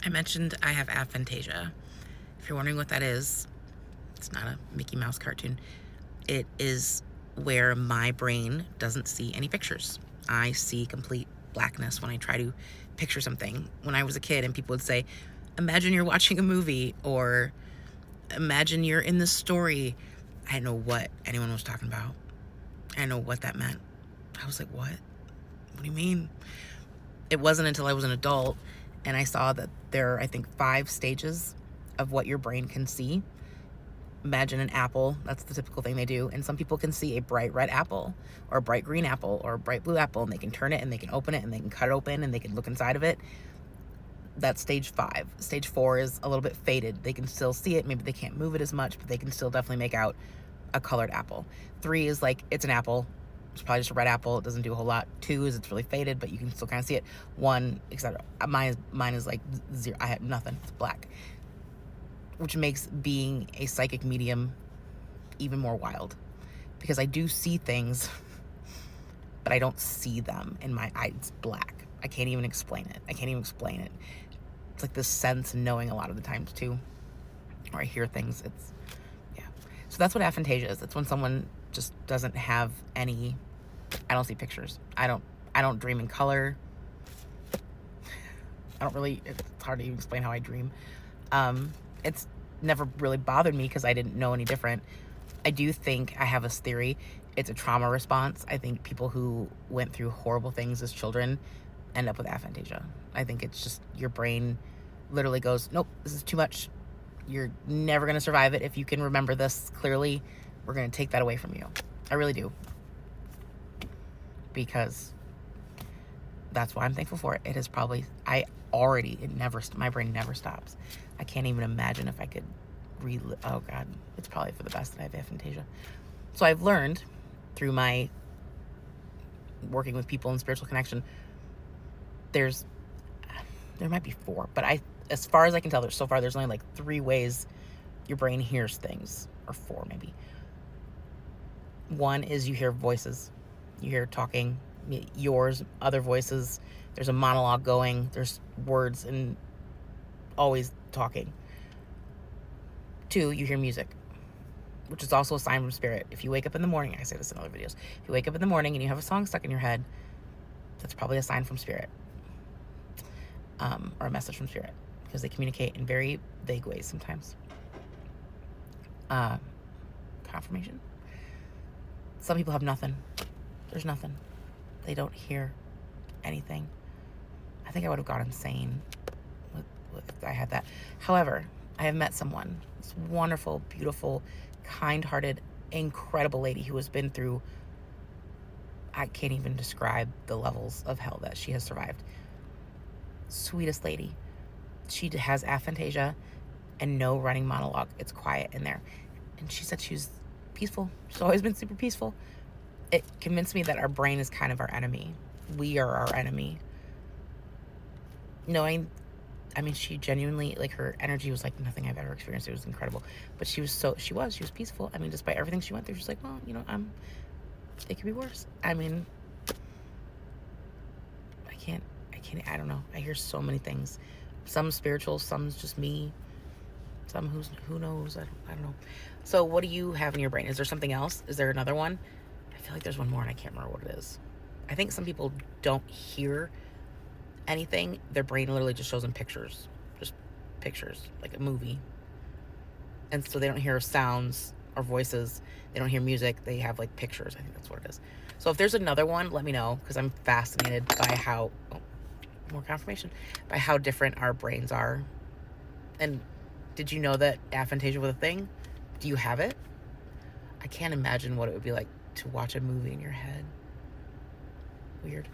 I mentioned I have aphantasia. If you're wondering what that is, it's not a Mickey Mouse cartoon. It is where my brain doesn't see any pictures. I see complete blackness when I try to picture something. When I was a kid and people would say, imagine you're watching a movie, or imagine you're in this story, I didn't know what anyone was talking about. I didn't know what that meant. I was like, what? What do you mean? It wasn't until I was an adult and I saw that there are, I think, 5 stages of what your brain can see. Imagine an apple. That's the typical thing they do. And some people can see a bright red apple or a bright green apple or a bright blue apple, and they can turn it and they can open it and they can cut it open and they can look inside of it. That's stage 5. Stage 4 is a little bit faded. They can still see it. Maybe they can't move it as much, but they can still definitely make out a colored apple. 3 is like, it's an apple. It's probably just a red apple. It doesn't do a whole lot. 2 is it's really faded, but you can still kind of see it. 1, etc. Mine is like 0. I have nothing. It's black. Which makes being a psychic medium even more wild. Because I do see things, but I don't see them in my eye. It's black. I can't even explain it. It's like this sense and knowing a lot of the times too. Or I hear things. It's, yeah. So that's what aphantasia is. It's when someone just doesn't have any, I don't see pictures. I don't dream in color. It's hard to even explain how I dream. It's never really bothered me because I didn't know any different. I do think I have this theory. It's a trauma response. I think people who went through horrible things as children end up with aphantasia. I think it's just your brain literally goes, nope, this is too much. You're never going to survive it. If you can remember this clearly, we're going to take that away from you. I really do. Because that's why I'm thankful for it. It is probably, my brain never stops. I can't even imagine if I could oh God, it's probably for the best that I have aphantasia. So I've learned through my working with people in spiritual connection, there might be 4, but as far as I can tell, there's only like 3 ways your brain hears things, or 4 maybe. 1 is you hear voices. You hear talking, yours, other voices. There's a monologue going. There's words and always talking. 2, you hear music, which is also a sign from spirit. If you wake up in the morning, I say this in other videos, if you wake up in the morning and you have a song stuck in your head, that's probably a sign from spirit, or a message from spirit, because they communicate in very vague ways sometimes. Confirmation. Some people have nothing. There's nothing. They don't hear anything. I think I would have gone insane if I had that. However, I have met someone, this wonderful, beautiful, kind-hearted, incredible lady who has been through, I can't even describe the levels of hell that she has survived. Sweetest lady. She has aphantasia and no running monologue. It's quiet in there. And she said she was peaceful. She's always been super peaceful. It convinced me that our brain is kind of our enemy. We are our enemy. She genuinely, like, her energy was like nothing I've ever experienced. It was incredible. But she was peaceful. Despite everything she went through, she's like, well, it could be worse. I don't know. I hear so many things. Some spiritual, some's just me. Some who knows? I don't know. So what do you have in your brain? Is there something else? Is there another one? I feel like there's one more and I can't remember what it is. I think some people don't hear anything. Their brain literally just shows them pictures. Just pictures, like a movie. And so they don't hear sounds or voices. They don't hear music. They have like pictures. I think that's what it is. So if there's another one, let me know, because I'm fascinated by how, more confirmation, by how different our brains are. And did you know that aphantasia was a thing? Do you have it? I can't imagine what it would be like to watch a movie in your head. Weird.